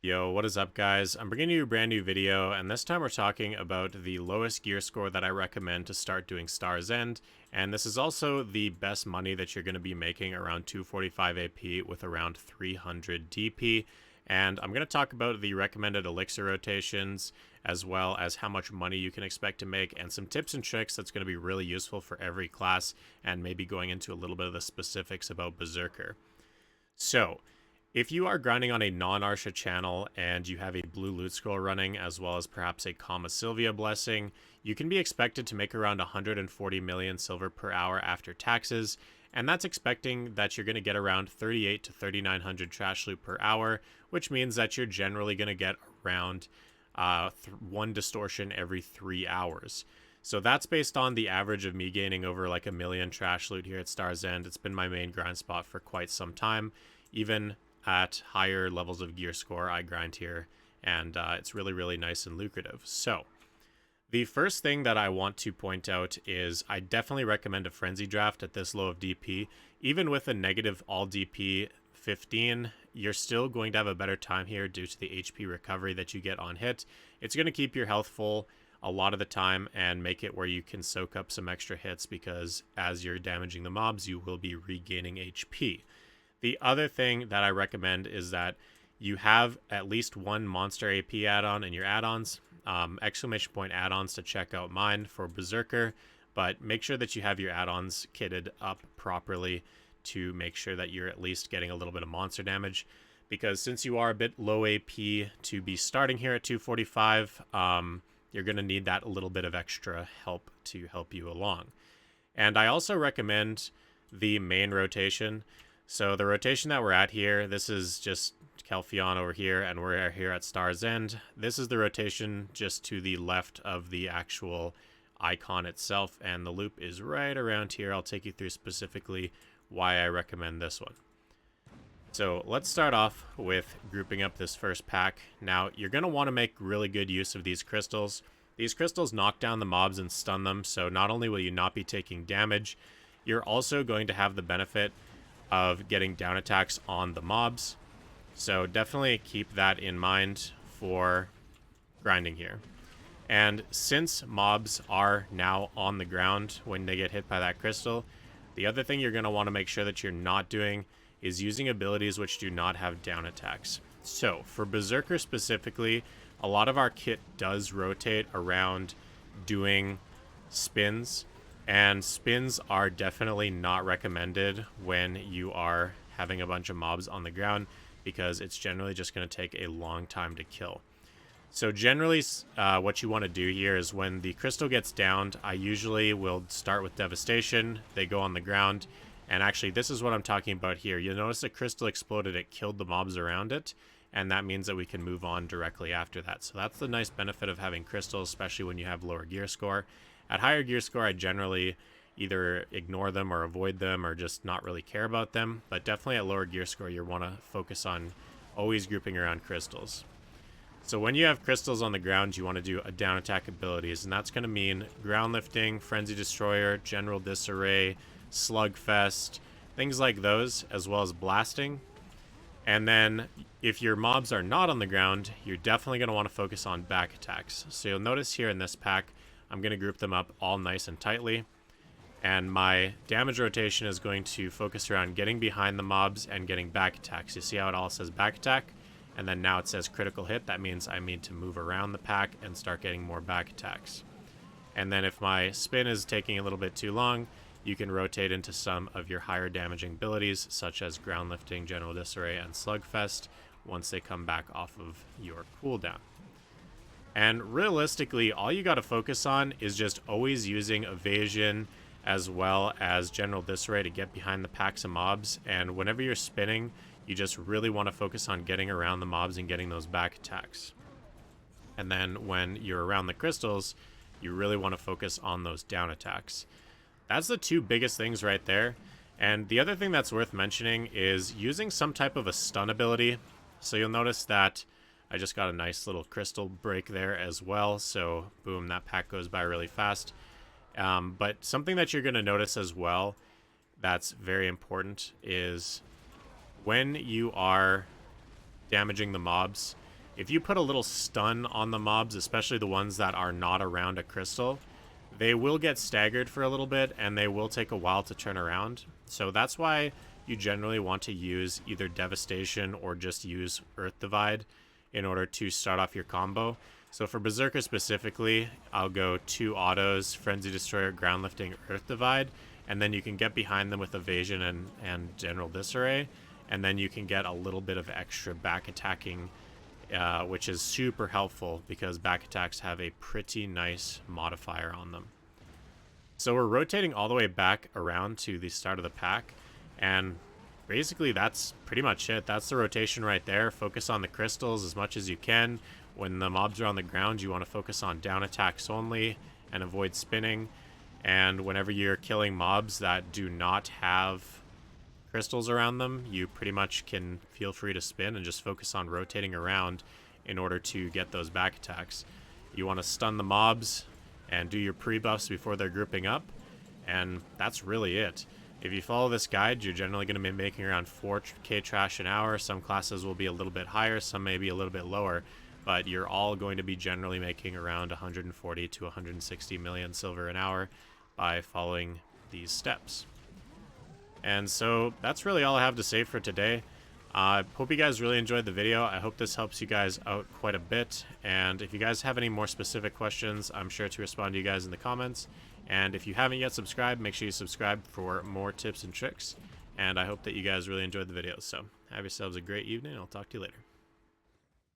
Yo, what is up, guys? I'm bringing you a brand new video, and this time we're talking about the lowest gear score that I recommend to start doing Star's End, and this is also the best money that you're going to be making around 245 AP with around 300 DP, and I'm going to talk about the recommended elixir rotations, as well as how much money you can expect to make, and some tips and tricks that's going to be really useful for every class, and maybe going into a little bit of the specifics about Berserker. So, if you are grinding on a non-Arsha channel and you have a blue loot scroll running as well as perhaps a Kama Sylvia blessing, you can be expected to make around 140 million silver per hour after taxes, and that's expecting that you're going to get around 38 to 3900 trash loot per hour, which means that you're generally going to get around one distortion every 3 hours. So that's based on the average of me gaining over like a million trash loot here at Star's End. It's been my main grind spot for quite some time. Even at higher levels of gear score, I grind here, and it's really, really nice and lucrative. So the first thing that I want to point out is I definitely recommend a frenzy draft at this low of DP. Even with a negative all DP 15, you're still going to have a better time here due to the HP recovery that you get on hit. It's going to keep your health full a lot of the time and make it where you can soak up some extra hits, because as you're damaging the mobs, you will be regaining HP. The other thing that I recommend is that you have at least one monster AP add-on in your add-ons, exclamation point add-ons to check out mine for Berserker, but make sure that you have your add-ons kitted up properly to make sure that you're at least getting a little bit of monster damage, because since you are a bit low AP to be starting here at 245, you're going to need that little bit of extra help to help you along. And I also recommend the main rotation. So the rotation that we're at here, this is just Kelphion over here, and we're here at Star's End. This is the rotation just to the left of the actual icon itself, and the loop is right around here. I'll take you through specifically why I recommend this one. So let's start off with grouping up this first pack. Now, you're going to want to make really good use of these crystals. These crystals knock down the mobs and stun them, so not only will you not be taking damage, you're also going to have the benefit of getting down attacks on the mobs. So definitely keep that in mind for grinding here. And since mobs are now on the ground when they get hit by that crystal, the other thing you're going to want to make sure that you're not doing is using abilities which do not have down attacks. So for Berserker specifically, a lot of our kit does rotate around doing spins, and spins are definitely not recommended when you are having a bunch of mobs on the ground, because it's generally just going to take a long time to kill. So generally what you want to do here is when the crystal gets downed, I usually will start with Devastation. They go on the ground, and actually this is what I'm talking about here. You'll notice the crystal exploded, it killed the mobs around it, and that means that we can move on directly after that. So that's the nice benefit of having crystals, especially when you have lower gear score. At higher gear score, I generally either ignore them or avoid them or just not really care about them. But definitely at lower gear score, you want to focus on always grouping around crystals. So when you have crystals on the ground, you want to do a down attack abilities. And that's going to mean ground lifting, frenzy destroyer, general disarray, slugfest, things like those, as well as blasting. And then if your mobs are not on the ground, you're definitely going to want to focus on back attacks. So you'll notice here in this pack, I'm going to group them up all nice and tightly. And my damage rotation is going to focus around getting behind the mobs and getting back attacks. You see how it all says back attack? And then now it says critical hit. That means I need to move around the pack and start getting more back attacks. And then if my spin is taking a little bit too long, you can rotate into some of your higher damaging abilities, such as ground lifting, general disarray, and slugfest, once they come back off of your cooldown. And realistically, all you got to focus on is just always using evasion as well as general disarray to get behind the packs of mobs. And whenever you're spinning, you just really want to focus on getting around the mobs and getting those back attacks. And then when you're around the crystals, you really want to focus on those down attacks. That's the two biggest things right there. And the other thing that's worth mentioning is using some type of a stun ability. So you'll notice that I just got a nice little crystal break there as well. So boom, that pack goes by really fast. But something that you're going to notice as well that's very important is when you are damaging the mobs, If you put a little stun on the mobs, especially the ones that are not around a crystal, they will get staggered for a little bit and they will take a while to turn around. So that's why you generally want to use either Devastation or just use Earth Divide in order to start off your combo. So for Berserker specifically, I'll go 2 autos, Frenzy Destroyer, Ground Lifting, Earth Divide, and then you can get behind them with Evasion and General Disarray, and then you can get a little bit of extra back attacking, which is super helpful because back attacks have a pretty nice modifier on them. So we're rotating all the way back around to the start of the pack, and basically that's pretty much it. That's the rotation right there. Focus on the crystals as much as you can. When the mobs are on the ground, you want to focus on down attacks only and avoid spinning. And whenever you're killing mobs that do not have crystals around them, you pretty much can feel free to spin and just focus on rotating around in order to get those back attacks. You want to stun the mobs and do your pre-buffs before they're grouping up, and that's really it. If you follow this guide, you're generally going to be making around 4k trash an hour. Some classes will be a little bit higher, some may be a little bit lower, but you're all going to be generally making around 140 to 160 million silver an hour by following these steps. And so that's really all I have to say for today. I hope you guys really enjoyed the video. I hope this helps you guys out quite a bit. And if you guys have any more specific questions, I'm sure to respond to you guys in the comments. And if you haven't yet subscribed, make sure you subscribe for more tips and tricks. And I hope that you guys really enjoyed the video. So have yourselves a great evening. I'll talk to you later.